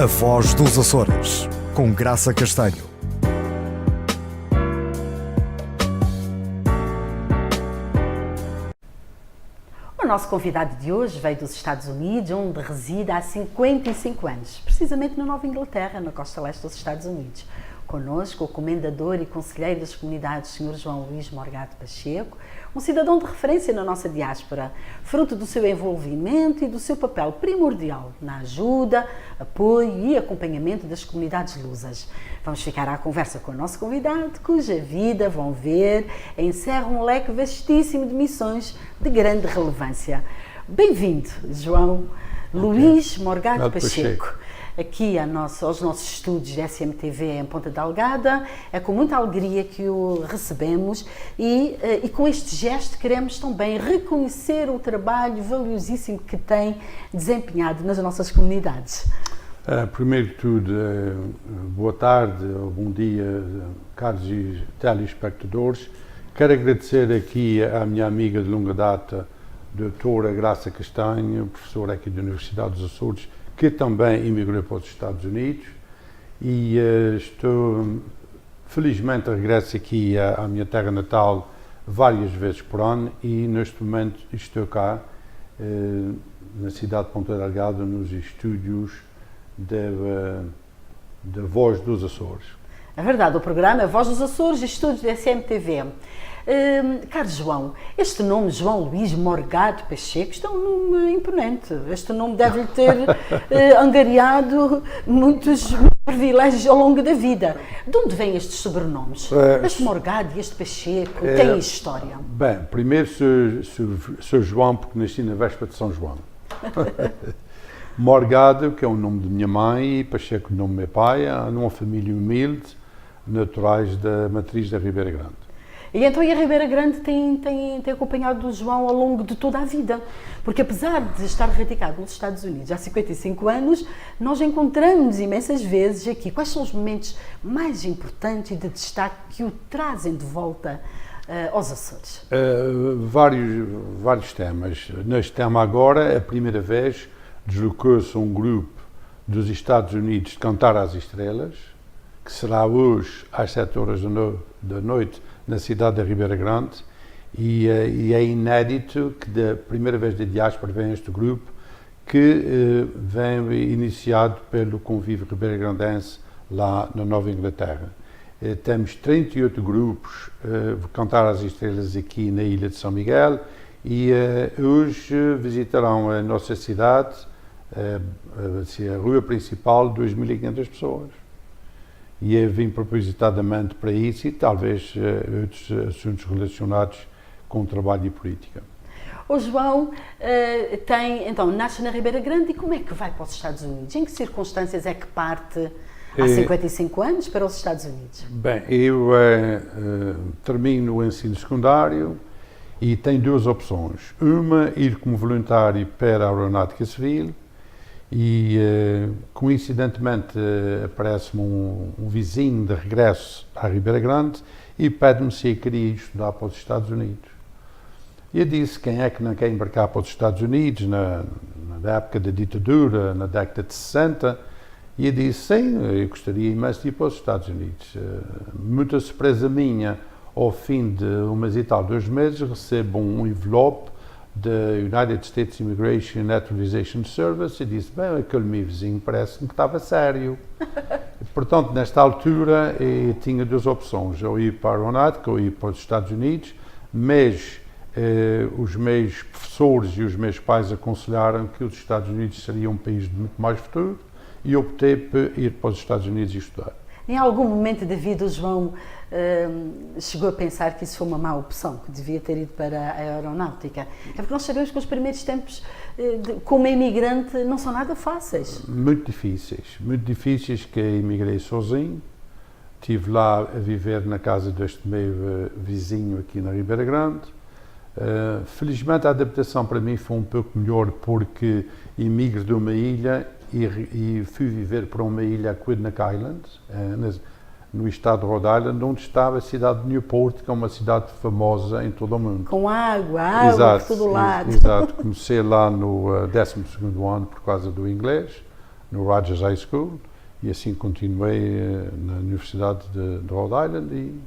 A Voz dos Açores, com Graça Castanho. O nosso convidado de hoje veio dos Estados Unidos, onde reside há 55 anos, precisamente na Nova Inglaterra, na costa leste dos Estados Unidos. Conosco, o comendador e conselheiro das comunidades, Sr. João Luís Morgado Pacheco, um cidadão de referência na nossa diáspora, fruto do seu envolvimento e do seu papel primordial na ajuda, apoio e acompanhamento das comunidades lusas. Vamos ficar à conversa com o nosso convidado, cuja vida, vão ver, encerra um leque vastíssimo de missões de grande relevância. Bem-vindo, João Luís Morgado Pacheco. Aqui aos nossos estúdios da SMTV em Ponta Delgada. É com muita alegria que o recebemos e com este gesto queremos também reconhecer o trabalho valiosíssimo que tem desempenhado nas nossas comunidades. Primeiro de tudo, boa tarde ou bom dia, caros telespectadores. Quero agradecer aqui à minha amiga de longa data, doutora Graça Castanho, professora aqui da Universidade dos Açores, que também emigrou para os Estados Unidos, e estou, felizmente, regresso aqui à minha terra natal várias vezes por ano, e neste momento estou cá, na cidade de Ponta Delgada, nos estúdios da Voz dos Açores. É verdade, o programa é Voz dos Açores, estúdios da SMTV. Caro João, este nome, João Luís Morgado Pacheco, isto é um nome imponente. Este nome deve-lhe ter angariado muitos privilégios ao longo da vida. De onde vêm estes sobrenomes? Este Morgado e este Pacheco têm história? Bem, primeiro sou João porque nasci na véspera de São João. Morgado, que é o nome de minha mãe, e Pacheco, o nome do meu pai, numa família humilde, naturais da matriz da Ribeira Grande. E então a Ribeira Grande tem acompanhado o João ao longo de toda a vida, porque apesar de estar radicado nos Estados Unidos há 55 anos, nós encontramos imensas vezes aqui. Quais são os momentos mais importantes e de destaque que o trazem de volta aos Açores? Vários temas. Neste tema agora, a primeira vez, deslocou-se um grupo dos Estados Unidos de Cantar às Estrelas, que será hoje às 7 horas da noite na cidade da Ribeira Grande, e é inédito que da primeira vez da diáspora vem este grupo, que vem iniciado pelo convívio ribeira-grandense lá na Nova Inglaterra. Temos 38 grupos de Cantar às Estrelas aqui na Ilha de São Miguel, e hoje visitarão a nossa cidade, a rua principal, 2.500 pessoas. E eu vim propositadamente para isso e talvez outros assuntos relacionados com o trabalho e política. O João nasce na Ribeira Grande, e como é que vai para os Estados Unidos? Em que circunstâncias é que parte há 55 anos para os Estados Unidos? Bem, eu termino o ensino secundário e tenho duas opções. Uma, ir como voluntário para a Aeronáutica Civil, e coincidentemente aparece-me um vizinho de regresso à Ribeira Grande e pede-me se eu queria estudar para os Estados Unidos. E eu disse: quem é que não quer embarcar para os Estados Unidos na época da ditadura, na década de 60? E eu disse: sim, eu gostaria imenso de ir para os Estados Unidos. Muita surpresa minha, ao fim de e tal, 2 meses, recebo um envelope da United States Immigration and Naturalization Service, e disse: bem, aquele meu vizinho parece-me que estava sério. Portanto, nesta altura, eu tinha duas opções: ou ir para a aeronáutica ou ir para os Estados Unidos, mas os meus professores e os meus pais aconselharam que os Estados Unidos seriam um país de muito mais futuro, e optei por ir para os Estados Unidos e estudar. Em algum momento da vida o João chegou a pensar que isso foi uma má opção, que devia ter ido para a aeronáutica? É porque nós sabemos que os primeiros tempos como imigrante não são nada fáceis. Muito difíceis, que eu emigrei sozinho. Estive lá a viver na casa deste meu vizinho aqui na Ribeira Grande. Felizmente a adaptação para mim foi um pouco melhor, porque emigro de uma ilha e fui viver para uma ilha, Quidneck Island, no estado de Rhode Island, onde estava a cidade de Newport, que é uma cidade famosa em todo o mundo. Com água Exato, por todo lado. Exato. Comecei lá no 12º ano por causa do inglês, no Rogers High School, e assim continuei na Universidade de Rhode Island e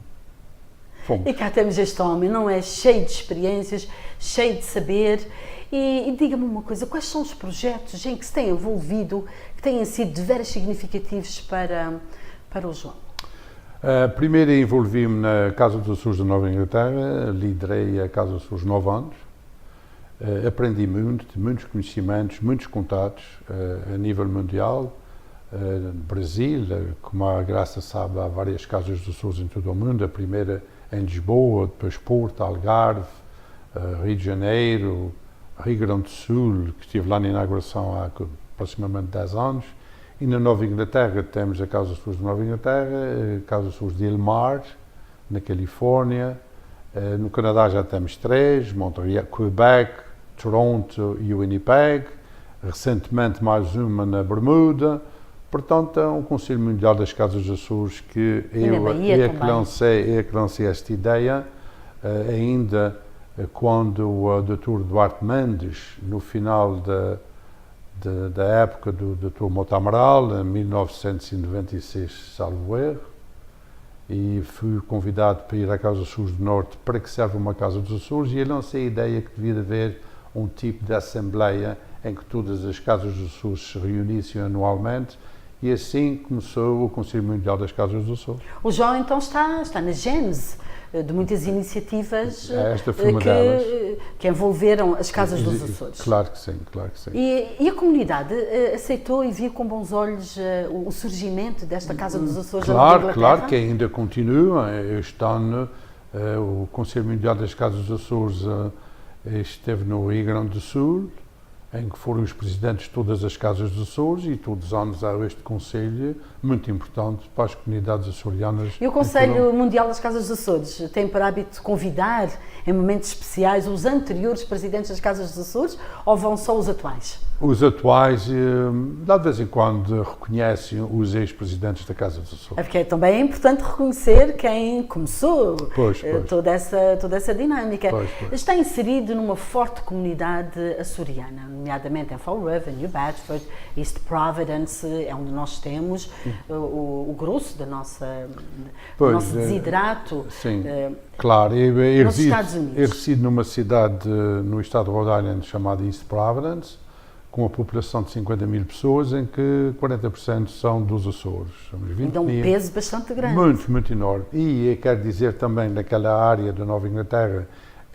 fomos. E cá temos este homem, não é? Cheio de experiências, cheio de saber. E diga-me uma coisa, quais são os projetos em que se tem envolvido, que têm sido de veras significativos para o João? Primeiro envolvi-me na Casa dos Açores da Nova Inglaterra, liderei a Casa dos Açores 9 anos. Aprendi muito, muitos conhecimentos, muitos contatos a nível mundial. Brasil, como a Graça sabe, há várias Casas dos Açores em todo o mundo. A primeira em Lisboa, depois Porto, Algarve, Rio de Janeiro, Rio Grande do Sul, que estive lá na inauguração há aproximadamente 10 anos. E na Nova Inglaterra temos a Casa dos Açores de Nova Inglaterra, a Casa dos Açores de Ilmar, na Califórnia. No Canadá já temos 3, Montreal, Quebec, Toronto e Winnipeg. Recentemente mais uma na Bermuda. Portanto, é um Conselho Mundial das Casas dos Açores que eu que lancei esta ideia ainda quando o Dr. Duarte Mendes, no final da época do Dr. Mota Amaral, em 1996, salvo erro, e fui convidado para ir à Casa dos Açores do Norte para que serve uma Casa dos Açores, e eu lancei a ideia que devia haver um tipo de assembleia em que todas as Casas dos Açores se reunissem anualmente, e assim começou o Conselho Mundial das Casas dos Açores. O João então está na gênese de muitas iniciativas Esta foi uma delas. Que envolveram as Casas dos Açores. Claro que sim, claro que sim. E a comunidade aceitou e viu com bons olhos o surgimento desta Casa dos Açores da Nova Inglaterra? Claro que ainda continua. Este ano o Conselho Mundial das Casas dos Açores esteve no Rio Grande do Sul, em que foram os presidentes de todas as Casas dos Açores, e todos os anos há este Conselho muito importante para as comunidades açorianas. E o Conselho Mundial das Casas dos Açores tem por hábito convidar, em momentos especiais, os anteriores presidentes das Casas dos Açores, ou vão só os atuais? Os atuais, de vez em quando, reconhecem os ex-presidentes da Casa dos Açores. É porque também é importante reconhecer quem começou toda essa dinâmica. Pois. Está inserido numa forte comunidade açoriana, nomeadamente em Fall River, New Bedford, East Providence, é onde nós temos o grosso do nosso desidrato. Sim, claro. Eu nos Estados Unidos. resido numa cidade no estado de Rhode Island chamada East Providence, com uma população de 50 mil pessoas, em que 40% são dos Açores. Somos 20 então, mil. Um peso bastante grande. Muito enorme. E eu quero dizer também naquela área da Nova Inglaterra,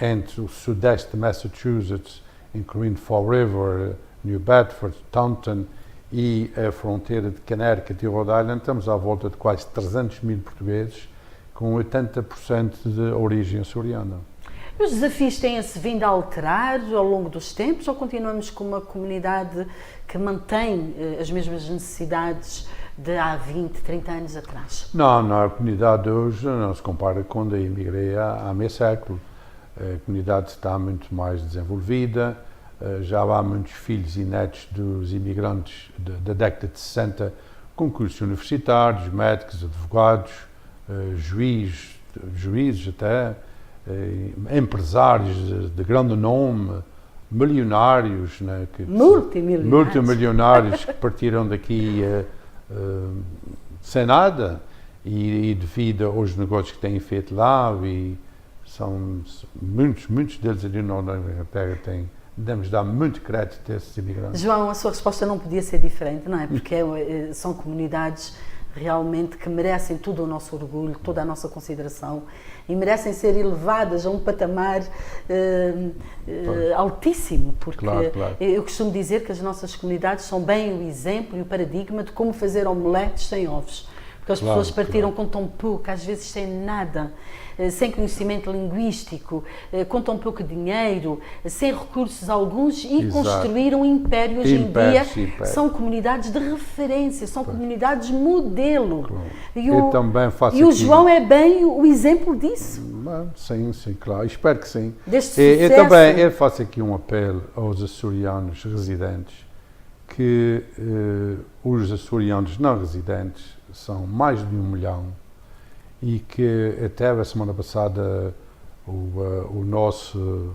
entre o sudeste de Massachusetts, incluindo Fall River, New Bedford, Taunton e a fronteira de Connecticut e Rhode Island, estamos à volta de quase 300 mil portugueses, com 80% de origem açoriana. Os desafios têm-se vindo a alterar ao longo dos tempos, ou continuamos com uma comunidade que mantém as mesmas necessidades de há 20, 30 anos atrás? Não, a comunidade hoje não se compara com quando eu emigrei há meio século. A comunidade está muito mais desenvolvida, já há muitos filhos e netos dos imigrantes da década de 60 com cursos universitários, médicos, advogados, juízes até, empresários de grande nome, milionários, né, multimilionários que partiram daqui sem nada e devido aos negócios que têm feito lá, e são muitos deles ali na Inglaterra devemos dar muito crédito a esses imigrantes. João, a sua resposta não podia ser diferente, não é? Porque são comunidades realmente que merecem todo o nosso orgulho, toda a nossa consideração, e merecem ser elevadas a um patamar altíssimo, porque claro. Eu costumo dizer que as nossas comunidades são bem o exemplo e o paradigma de como fazer omeletes sem ovos, porque as pessoas partiram com tão pouco, às vezes sem nada, sem conhecimento linguístico, com tão pouco dinheiro, sem recursos alguns, e construíram um império. Hoje em dia são comunidades de referência, são comunidades modelo. Claro. E o João é bem o exemplo disso. Sim, claro. Espero que sim. Deste sucesso. Eu faço aqui um apelo aos açorianos residentes, que os açorianos não residentes são mais de 1 milhão, e que até a semana passada o nosso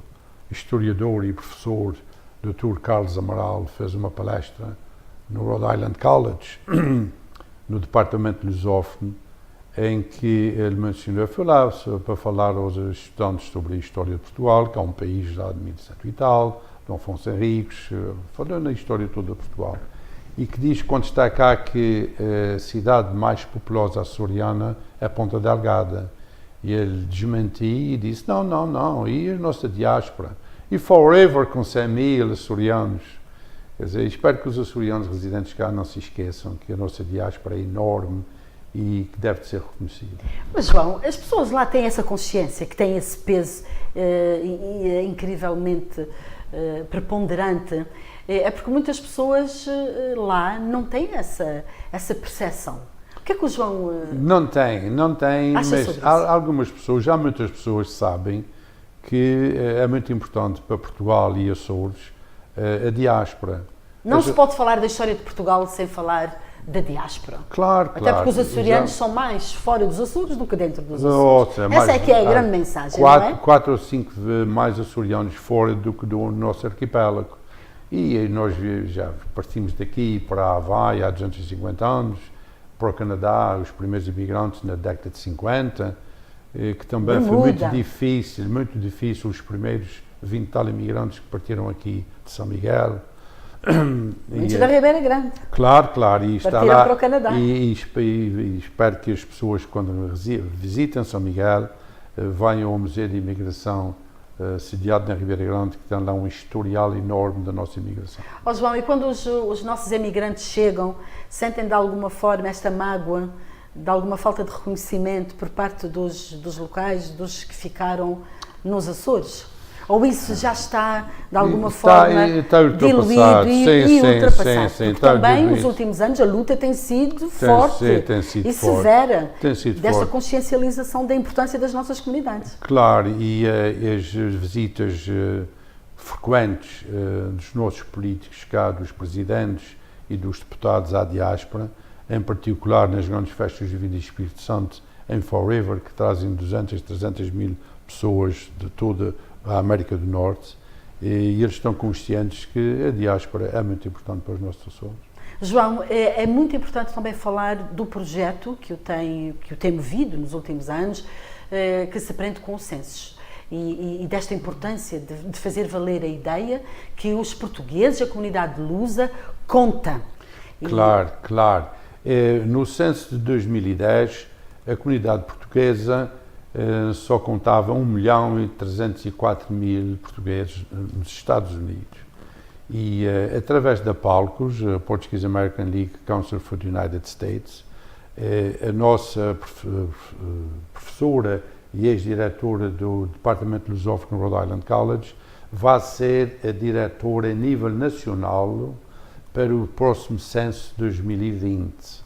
historiador e professor Dr. Carlos Amaral fez uma palestra no Rhode Island College, no departamento lusófono, em que ele mencionou, foi lá para falar aos estudantes sobre a história de Portugal, que é um país lá de 1100 e tal, Dom Afonso Henriques, falando na história toda de Portugal, e que diz, quando está cá, que a cidade mais populosa açoriana é Ponta Delgada. E ele desmentiu e disse, não, e a nossa diáspora? E forever com 100 mil açorianos. Quer dizer, espero que os açorianos residentes cá não se esqueçam que a nossa diáspora é enorme e que deve ser reconhecida. Mas, João, as pessoas lá têm essa consciência, que têm esse peso incrivelmente preponderante, é porque muitas pessoas lá não têm essa percepção. O que é que o João... Não tem, mas algumas pessoas, já muitas pessoas sabem que é muito importante para Portugal e Açores a diáspora. Não se pode falar da história de Portugal sem falar da diáspora. Claro. Até porque os açorianos são mais fora dos Açores do que dentro dos Açores. Essa é que é a grande mensagem, não é? 4 ou 5 mais açorianos fora do que do nosso arquipélago. E nós já partimos daqui para a Havaí há 250 anos, para o Canadá, os primeiros imigrantes na década de 50, que também foi muito difícil, os primeiros 20 tal imigrantes que partiram aqui de São Miguel. Muitos da Ribeira Grande. Claro, e está partiram lá, para o Canadá. E espero que as pessoas, quando visitam São Miguel, venham ao Museu de Imigração sediado na Ribeira Grande, que tem lá um historial enorme da nossa imigração. João, e quando os nossos imigrantes chegam, sentem de alguma forma esta mágoa, de alguma falta de reconhecimento por parte dos locais, dos que ficaram nos Açores? Ou isso já está, de alguma forma, diluído e ultrapassado? Porque também, nos últimos anos, a luta tem sido forte e severa desta consciencialização da importância das nossas comunidades. Claro, e as visitas frequentes dos nossos políticos cá, dos presidentes e dos deputados à diáspora, em particular nas grandes festas de Vida e Espírito Santo em Fall River, que trazem 200, 300 mil pessoas de toda a América do Norte, e eles estão conscientes que a diáspora é muito importante para os nossos Açores. João, é muito importante também falar do projeto que o tem movido nos últimos anos, que se prende com os censos. E desta importância de fazer valer a ideia que os portugueses, a comunidade lusa, conta. Claro. No censo de 2010, a comunidade portuguesa só contava 1.304.000 portugueses nos Estados Unidos. E através da PALCOS, Portuguese American League Council for the United States, a nossa professora e ex-diretora do Departamento Lusófono no Rhode Island College vai ser a diretora a nível nacional para o próximo censo de 2020.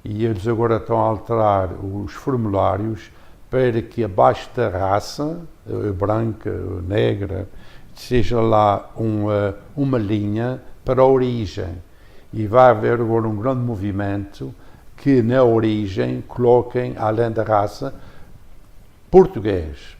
E eles agora estão a alterar os formulários para que abaixo da raça, branca, negra, seja lá uma linha para a origem. E vai haver agora um grande movimento que na origem coloquem, além da raça, português.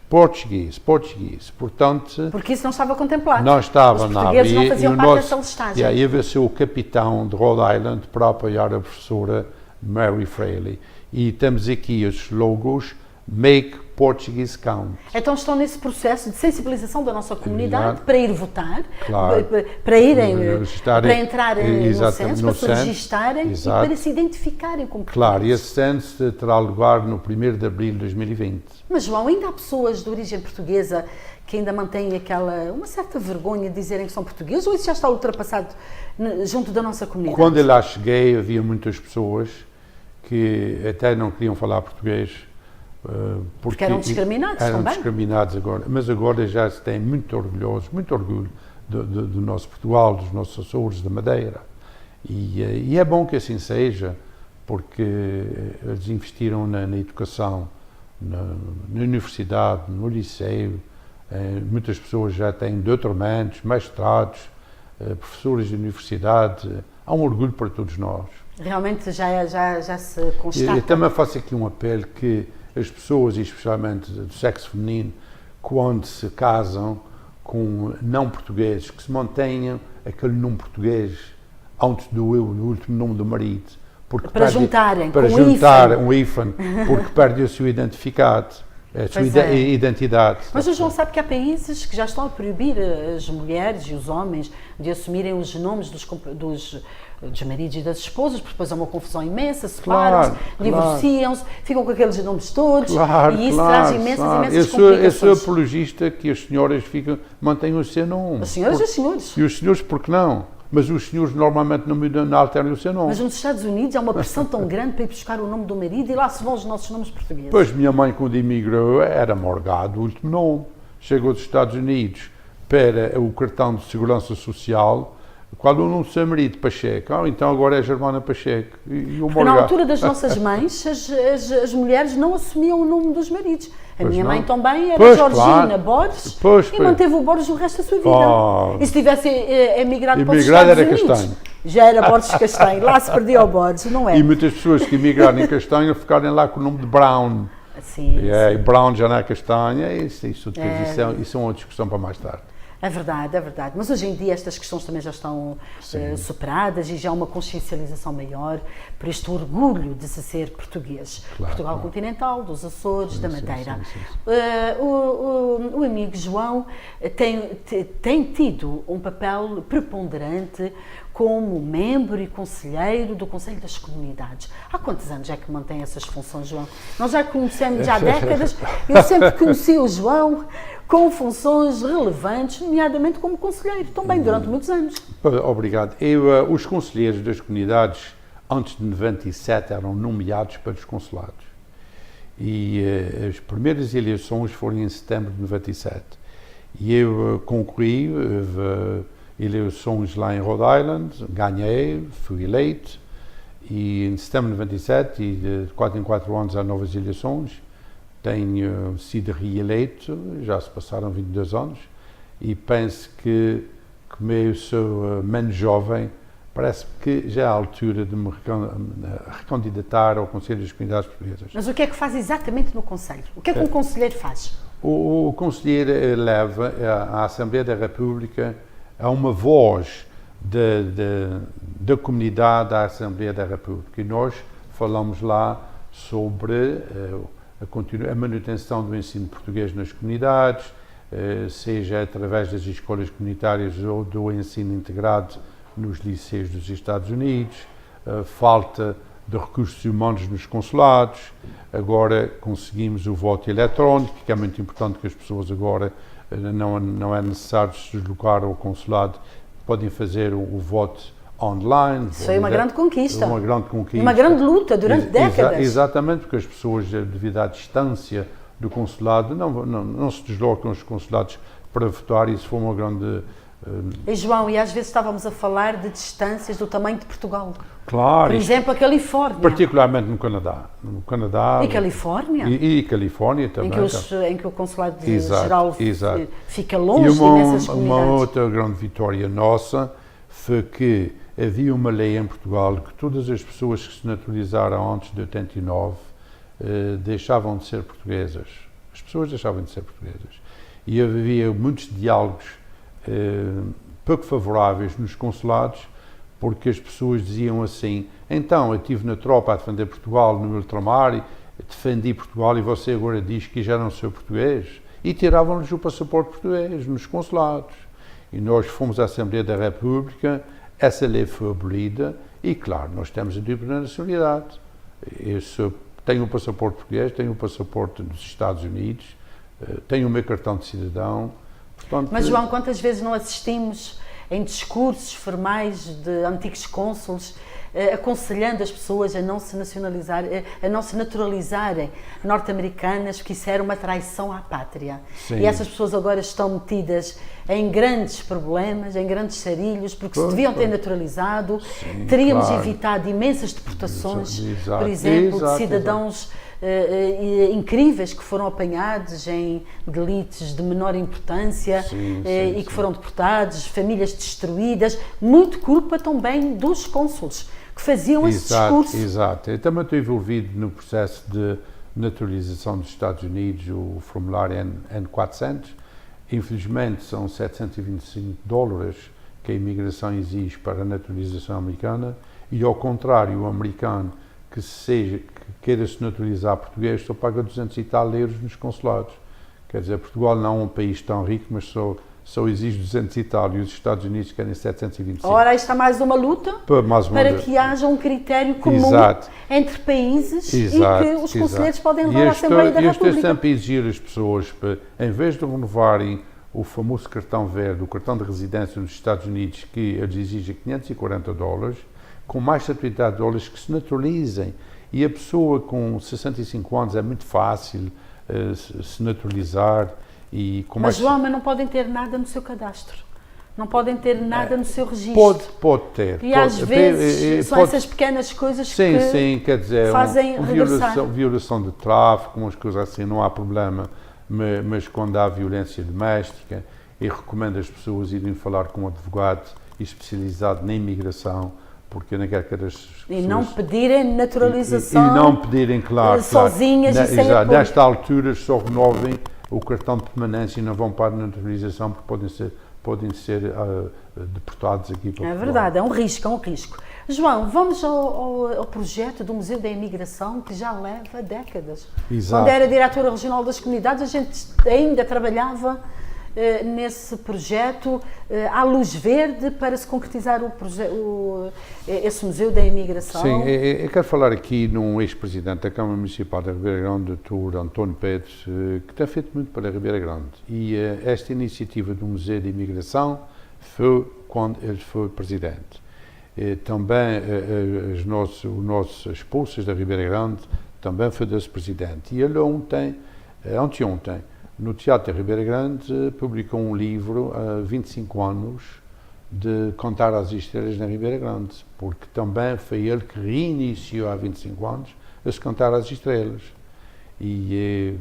Portanto, porque isso não estava contemplado. Não estava, os portugueses não faziam parte dessa listagem. Ia haver ser o capitão de Rhode Island para apoiar a professora Mary Fraley. E temos aqui os logos Make Portuguese Count. Então estão nesse processo de sensibilização da nossa comunidade para ir votar, claro. para entrarem no censo, para se registarem e para se identificarem como portugueses. Claro, e esse censo terá lugar no 1º de abril de 2020. Mas, João, ainda há pessoas de origem portuguesa que ainda mantêm uma certa vergonha de dizerem que são portugueses, ou isso já está ultrapassado junto da nossa comunidade? Quando eu lá cheguei, havia muitas pessoas que até não queriam falar português, porque eram discriminados também. Eram discriminados agora, mas agora já se tem muito orgulho do nosso Portugal, dos nossos Açores, da Madeira. E é bom que assim seja, porque eles investiram na educação, na universidade, no liceu. Muitas pessoas já têm doutoramentos, mestrados, professores de universidade. Há um orgulho para todos nós. Realmente já se constata. Eu também faço aqui um apelo que as pessoas, e especialmente do sexo feminino, quando se casam com não portugueses, que se mantenham aquele nome português antes do último nome do marido. Porque Para juntarem para com juntar o um hífen, porque perde o seu identificado, a sua identidade. Mas o João sabe que há países que já estão a proibir as mulheres e os homens de assumirem os nomes dos maridos e das esposas, porque depois há uma confusão imensa, separam-se, divorciam-se, ficam com aqueles nomes todos, e isso traz imensas complicações. Eu sou apologista que as senhoras mantenham o seu nome. As senhoras e os senhores. E os senhores, por que não? Mas os senhores normalmente não alteram o seu nome. Mas nos Estados Unidos há uma pressão tão grande para ir buscar o nome do marido e lá se vão os nossos nomes portugueses. Pois, minha mãe, quando emigrou, era Morgado, o último nome. Chegou dos Estados Unidos para o cartão de segurança social, qual o nome do seu marido? Pacheco. Então agora é Germana Pacheco. E o Morgado. Na altura das nossas mães, as mulheres não assumiam o nome dos maridos. A minha mãe também era Georgina Borges e manteve o Borges o resto da sua vida. E se tivesse emigrado para os Estados Unidos, já era Borges Castanho. Lá se perdia o Borges, não é? E muitas pessoas que emigraram em Castanho ficarem lá com o nome de Brown. Sim, e Brown já não é Castanha. Isso é uma discussão para mais tarde. É verdade, é verdade. Mas hoje em dia estas questões também já estão superadas e já há uma consciencialização maior por este orgulho de se ser português. Claro, Portugal continental, dos Açores, da Madeira. O amigo João tem tido um papel preponderante como membro e conselheiro do Conselho das Comunidades. Há quantos anos é que mantém essas funções, João? Nós já conhecemos já há décadas. Eu sempre conheci o João com funções relevantes, nomeadamente como conselheiro, também durante muitos anos. Obrigado. Os conselheiros das comunidades, antes de 97, eram nomeados pelos consulados. E as primeiras eleições foram em setembro de 97. E eu concorri, eleições lá em Rhode Island, ganhei, fui eleito, e em setembro de 97, e de 4 em 4 anos há novas eleições, tenho sido reeleito, já se passaram 22 anos, e penso que, como eu sou menos jovem, parece que já é a altura de me recandidatar ao Conselho das Comunidades Portuguesas. Mas o que é que faz exatamente no Conselho? O que é que um conselheiro faz? O conselheiro leva à Assembleia da República a uma voz da comunidade da Assembleia da República. E nós falamos lá sobre a manutenção do ensino português nas comunidades, seja através das escolas comunitárias ou do ensino integrado nos liceus dos Estados Unidos, falta de recursos humanos nos consulados. Agora conseguimos o voto eletrónico, que é muito importante, que as pessoas agora não é necessário se deslocar ao consulado, podem fazer o voto online. Isso foi uma grande conquista. Uma grande conquista. Uma grande luta durante décadas. Exatamente, porque as pessoas, devido à distância do consulado, não se deslocam aos consulados para votar, e isso foi uma grande... E João, e às vezes estávamos a falar de distâncias do tamanho de Portugal. Claro. Por exemplo, a Califórnia. Particularmente no Canadá. E Califórnia. E Califórnia também. Em que o Consulado-Geral fica longe de imensas comunidades. Uma outra grande vitória nossa foi que havia uma lei em Portugal que todas as pessoas que se naturalizaram antes de 89 deixavam de ser portuguesas. As pessoas deixavam de ser portuguesas. E havia muitos diálogos pouco favoráveis nos consulados, porque as pessoas diziam assim: então, eu estive na tropa a defender Portugal no ultramar, defendi Portugal e você agora diz que já não sou português? E tiravam-lhes o passaporte português nos consulados. E nós fomos à Assembleia da República, essa lei foi abolida e, claro, nós temos a dupla nacionalidade. Eu tenho o passaporte português, tenho o passaporte dos Estados Unidos, tenho o meu cartão de cidadão. Portanto, mas, João, quantas vezes não assistimos em discursos formais de antigos cônsules aconselhando as pessoas a não se naturalizarem norte-americanas, porque isso era uma traição à pátria. Sim. E essas pessoas agora estão metidas em grandes problemas, em grandes sarilhos, porque se deviam ter naturalizado, teríamos evitado imensas deportações, por exemplo, de cidadãos incríveis que foram apanhados em delitos de menor importância e que foram deportados, famílias destruídas, muito culpa também dos cônsules que faziam esse discurso. Exato. Eu também estou envolvido no processo de naturalização dos Estados Unidos, o formulário N400. Infelizmente são $725 que a imigração exige para a naturalização americana, e ao contrário, o americano que queira se naturalizar português só paga 200 e tal euros nos consulados. Quer dizer, Portugal não é um país tão rico, mas só exige 200 e tal, e os Estados Unidos querem 725. Ora, isto é mais uma luta para que haja um critério comum entre países e que os conselheiros podem levar à Assembleia da República. Este é sempre exigir as pessoas, em vez de renovarem o famoso cartão verde, o cartão de residência nos Estados Unidos, que eles exigem $540, com mais de $30 que se naturalizem. E a pessoa com 65 anos é muito fácil se naturalizar. Mas, João, mas não podem ter nada no seu cadastro. Não podem ter nada no seu registro. Pode ter. E às vezes são essas pequenas coisas que quer dizer, fazem regressar. Violação de tráfico, umas coisas assim, não há problema. Mas quando há violência doméstica, eu recomendo as pessoas irem falar com um advogado especializado na imigração, porque eu não quero que as pessoas... E não pedirem naturalização. E não pedirem, claro. Sozinhas e sem apoio. Nesta altura só renovem o cartão de permanência e não vão para a naturalização, porque podem ser deportados aqui para Portugal. É verdade, é um risco. João, vamos ao projeto do Museu da Imigração, que já leva décadas. Exato. Quando era diretora regional das comunidades, a gente ainda trabalhava nesse projeto à luz verde para se concretizar esse Museu da Imigração. Sim, eu quero falar aqui num ex-presidente da Câmara Municipal da Ribeira Grande, Dr. António Pedro, que tem feito muito para a Ribeira Grande. E esta iniciativa do Museu da Imigração foi quando ele foi presidente. Também as poças da Ribeira Grande também foi desse presidente. E ele anteontem, no Teatro da Ribeira Grande, publicou um livro há 25 anos de contar as estrelas na Ribeira Grande, porque também foi ele que reiniciou há 25 anos a se contar as estrelas. E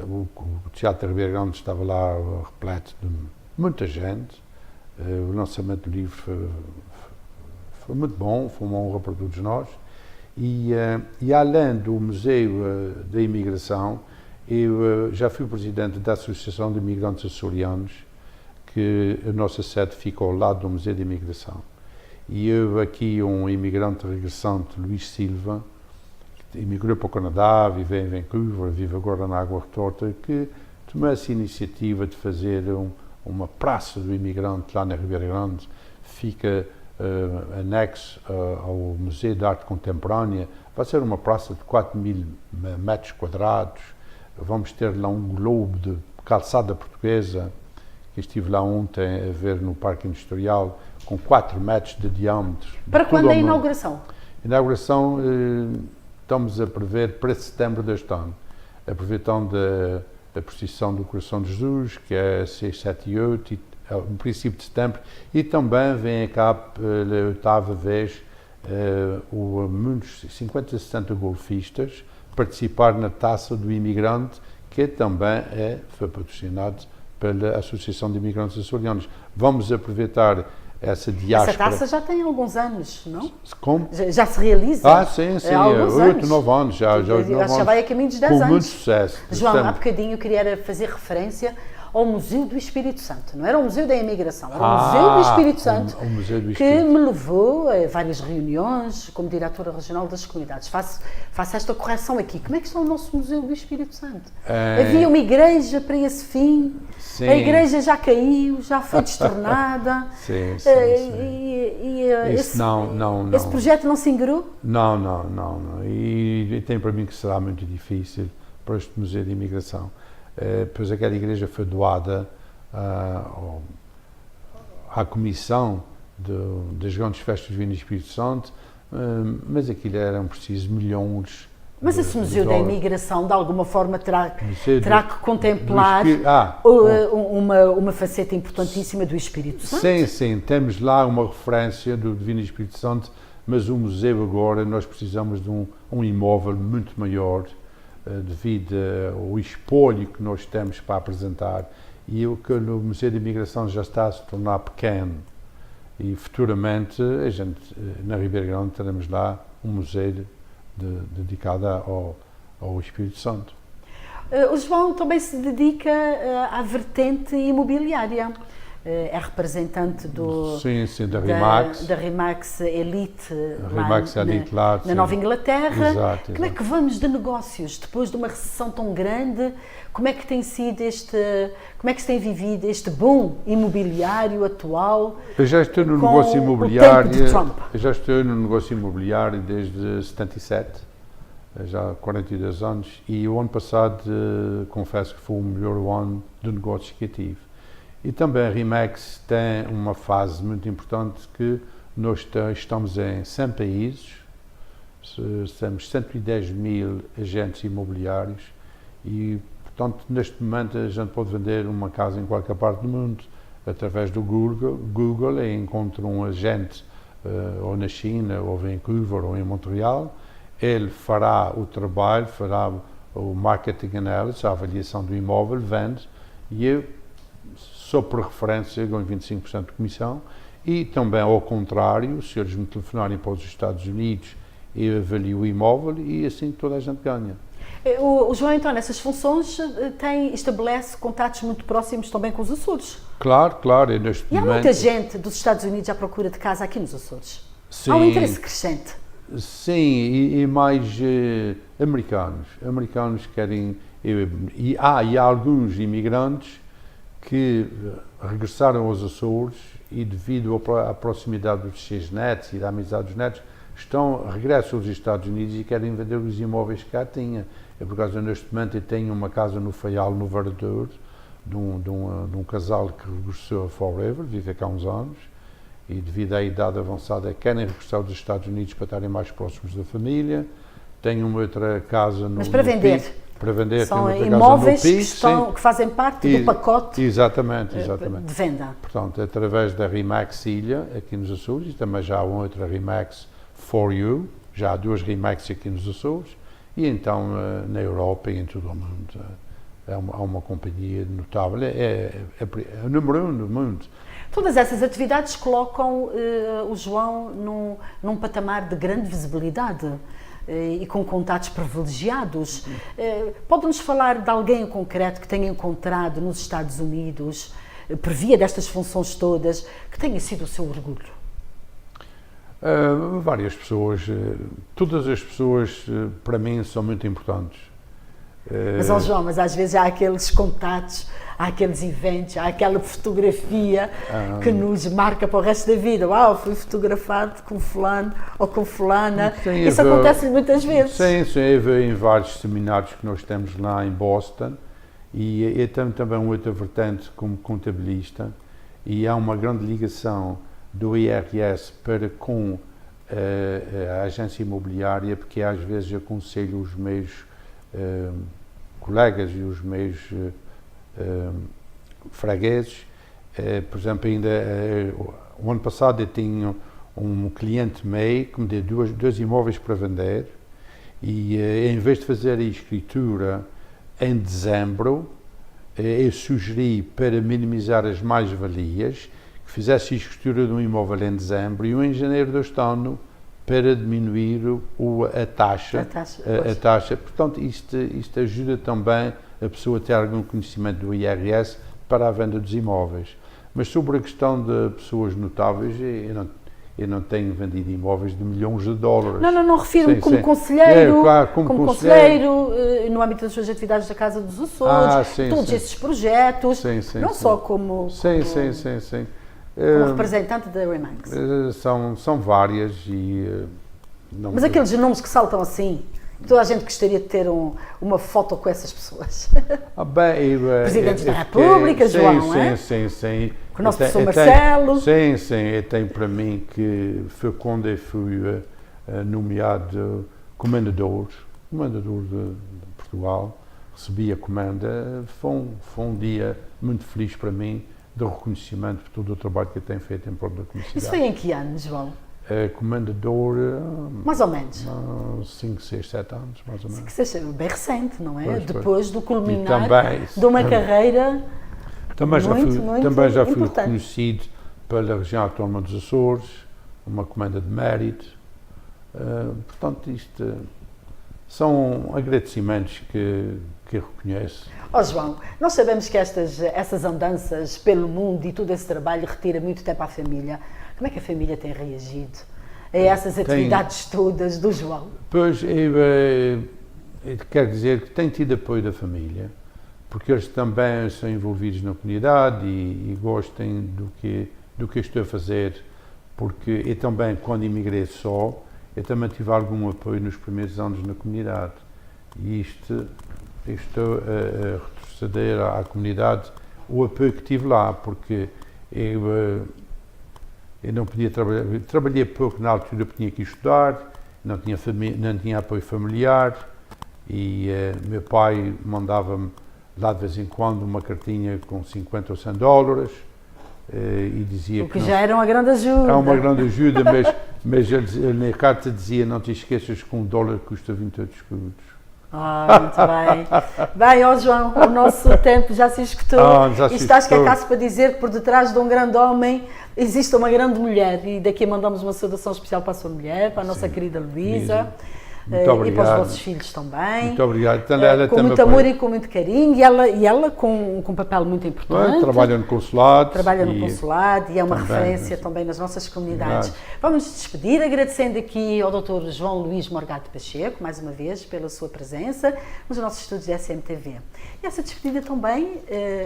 o Teatro da Ribeira Grande estava lá repleto de muita gente. O lançamento do livro foi muito bom, foi uma honra para todos nós. E além do Museu da Imigração, eu já fui presidente da Associação de Imigrantes Açorianos, que a nossa sede fica ao lado do Museu de Imigração. E eu aqui, um imigrante regressante, Luís Silva, que emigrou para o Canadá, vive em Vancouver, vive agora na Água Retorta, que tomou essa iniciativa de fazer uma praça do imigrante lá na Ribeira Grande, fica anexo ao Museu de Arte Contemporânea. Vai ser uma praça de 4.000 metros quadrados. Vamos ter lá um globo de calçada portuguesa, que estive lá ontem a ver no Parque Industrial, com 4 metros de diâmetro. Para quando é a inauguração? A inauguração estamos a prever para setembro deste ano, aproveitando a procissão do Coração de Jesus, que é 6, 7 e 8, no princípio de setembro, e também vem cá pela 8ª vez muitos 50, 60 golfistas participar na Taça do Imigrante, que também foi patrocinado pela Associação de Imigrantes Açorianos. Vamos aproveitar essa diáspora. Essa taça já tem alguns anos, não? Como? Já se realiza? Sim, há 8, 9 anos. Já vai a caminho dos 10 anos. Com muito sucesso. João, há bocadinho eu queria fazer referência ao Museu do Espírito Santo. Não era o Museu da Imigração, era o Museu do Espírito Santo, que me levou a várias reuniões como diretora regional das comunidades. Faço esta correção aqui. Como é que está o nosso Museu do Espírito Santo? Havia uma igreja para esse fim, sim. A igreja já caiu, já foi destornada. Sim. Esse projeto não se engrou? Não. E tem para mim que será muito difícil para este Museu de Imigração. Pois aquela igreja foi doada à Comissão das Grandes Festas do Divino Espírito Santo, mas aquilo eram precisos milhões. Mas esse Museu da Imigração, de alguma forma, terá que contemplar uma faceta importantíssima do Espírito Santo? Sim, temos lá uma referência do Divino Espírito Santo, mas o museu agora, nós precisamos de um imóvel muito maior, devido ao espólio que nós temos para apresentar, e o que no Museu de Imigração já está a se tornar pequeno, e futuramente a gente na Ribeira Grande teremos lá um museu dedicado ao Espírito Santo. O João também se dedica à vertente imobiliária. é representante da Remax. Da Remax Elite, na Nova Inglaterra. Exato. Como é que vamos de negócios depois de uma recessão tão grande? Como é que tem sido como é que se tem vivido este boom imobiliário atual? Eu já estou no negócio imobiliário. Eu já estou no negócio imobiliário desde 77, já há 42 anos, e o ano passado confesso que foi o melhor ano do negócio que eu tive. E também a Remax tem uma fase muito importante que nós estamos em 100 países, temos 110 mil agentes imobiliários e, portanto, neste momento a gente pode vender uma casa em qualquer parte do mundo através do Google e encontra um agente ou na China, ou em Vancouver, ou em Montreal. Ele fará o trabalho, fará o marketing analysis, a avaliação do imóvel, vende, e eu, só por referência, ganho 25% de comissão. E também ao contrário, se eles me telefonarem para os Estados Unidos, eu avalio o imóvel e assim toda a gente ganha. O João, então, nessas funções, estabelece contatos muito próximos também com os Açores. Claro. E há muita gente dos Estados Unidos à procura de casa aqui nos Açores. Sim, há um interesse crescente. Sim, e mais americanos. Americanos querem... E há alguns imigrantes que regressaram aos Açores e, devido à proximidade dos seus netos e da amizade dos netos, regressam aos Estados Unidos e querem vender os imóveis que cá tinha. É por causa, neste momento, eu tenho uma casa no Faial, no Varador, de um casal que regressou a Forever, vive cá há uns anos, e devido à idade avançada querem regressar aos Estados Unidos para estarem mais próximos da família. Tenho uma outra casa no... Mas para vender? Para vender. São imóveis que fazem parte do pacote exatamente. de venda. Portanto, através da Remax Ilha, aqui nos Açores, e também já há uma outra Remax For You, já há duas Remax aqui nos Açores, e então na Europa e em todo o mundo há uma companhia notável, é o número 1 do mundo. Todas essas atividades colocam o João num patamar de grande visibilidade e com contatos privilegiados. Pode-nos falar de alguém em concreto que tenha encontrado nos Estados Unidos, por via destas funções todas, que tenha sido o seu orgulho? Várias pessoas. Todas as pessoas, para mim, são muito importantes. Mas, João, às vezes há aqueles contatos, há aqueles eventos, há aquela fotografia que nos marca para o resto da vida. Uau, fui fotografado com fulano ou com fulana. Sim, isso acontece muitas vezes. Sim, em vários seminários que nós temos lá em Boston, e eu tenho também uma outra vertente como contabilista, e há uma grande ligação do IRS para com a agência imobiliária, porque às vezes aconselho os meus colegas e os meus fregueses. Por exemplo, ainda o ano passado eu tinha um cliente meu que me deu dois imóveis para vender, e em vez de fazer a escritura em dezembro, eu sugeri, para minimizar as mais-valias, que fizesse a escritura de um imóvel em dezembro e um em janeiro deste ano, para diminuir a taxa. Portanto, isto ajuda também a pessoa a ter algum conhecimento do IRS para a venda dos imóveis. Mas sobre a questão de pessoas notáveis, eu não tenho vendido imóveis de milhões de dólares. Não refiro-me como conselheiro, claro, como conselheiro, no âmbito das suas atividades da Casa dos Açores, todos esses projetos, não só como representante da Remax. São várias Mas aqueles nomes que saltam assim, toda a gente gostaria de ter uma foto com essas pessoas. Presidente da República, João, é? Sim. Com o nosso professor Marcelo. Sim, eu tenho para mim que foi quando eu fui nomeado comendador de Portugal, recebi a comenda, foi um dia muito feliz para mim, de reconhecimento por todo o trabalho que eu tenho feito em prol da comunidade. Isso foi em que ano, João? Comendador... mais ou menos. 5, 6, 7 anos, mais ou menos. 5, 6, 7, bem recente, não é? Pois. Depois do culminar de uma carreira também já fui importante. Reconhecido pela região autónoma dos Açores, uma comenda de mérito. Portanto, isto são agradecimentos que eu reconheço. Ó João, nós sabemos que essas andanças pelo mundo e todo esse trabalho retira muito tempo à família. Como é que a família tem reagido a essas atividades todas do João? Pois, eu quero dizer que tem tido apoio da família, porque eles também são envolvidos na comunidade e gostam do que eu estou a fazer, porque eu também, quando emigrei só, eu também tive algum apoio nos primeiros anos na comunidade. E estou a retroceder à comunidade o apoio que tive lá, porque eu não podia trabalhei pouco na altura, porque tinha que estudar, não tinha apoio familiar e meu pai mandava-me lá de vez em quando uma cartinha com 50 ou 100 dólares e dizia o que já era uma grande ajuda. É uma grande ajuda, mas ele na carta dizia: não te esqueças que $1 custa 28 escudos. Muito bem. Bem, ó João, o nosso tempo já se escutou. E estás que acaso para dizer que por detrás de um grande homem existe uma grande mulher. E daqui mandamos uma saudação especial para a sua mulher, para a nossa querida Luísa. E para os vossos filhos também. Muito obrigado. Então, ela com muito amor e com muito carinho. E ela com um papel muito importante. Trabalha no consulado. Trabalha no consulado e é uma referência também nas nossas comunidades. Obrigado. Vamos nos despedir, agradecendo aqui ao Dr. João Luís Morgado Pacheco, mais uma vez, pela sua presença nos nossos estúdios da SMTV. E essa despedida também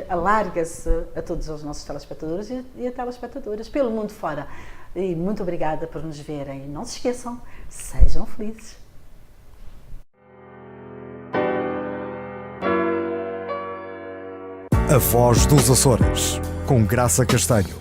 alarga-se a todos os nossos telespectadores e a telespectadoras pelo mundo fora. E muito obrigada por nos verem. Não se esqueçam, sejam felizes. A Voz dos Açores, com Graça Castanho.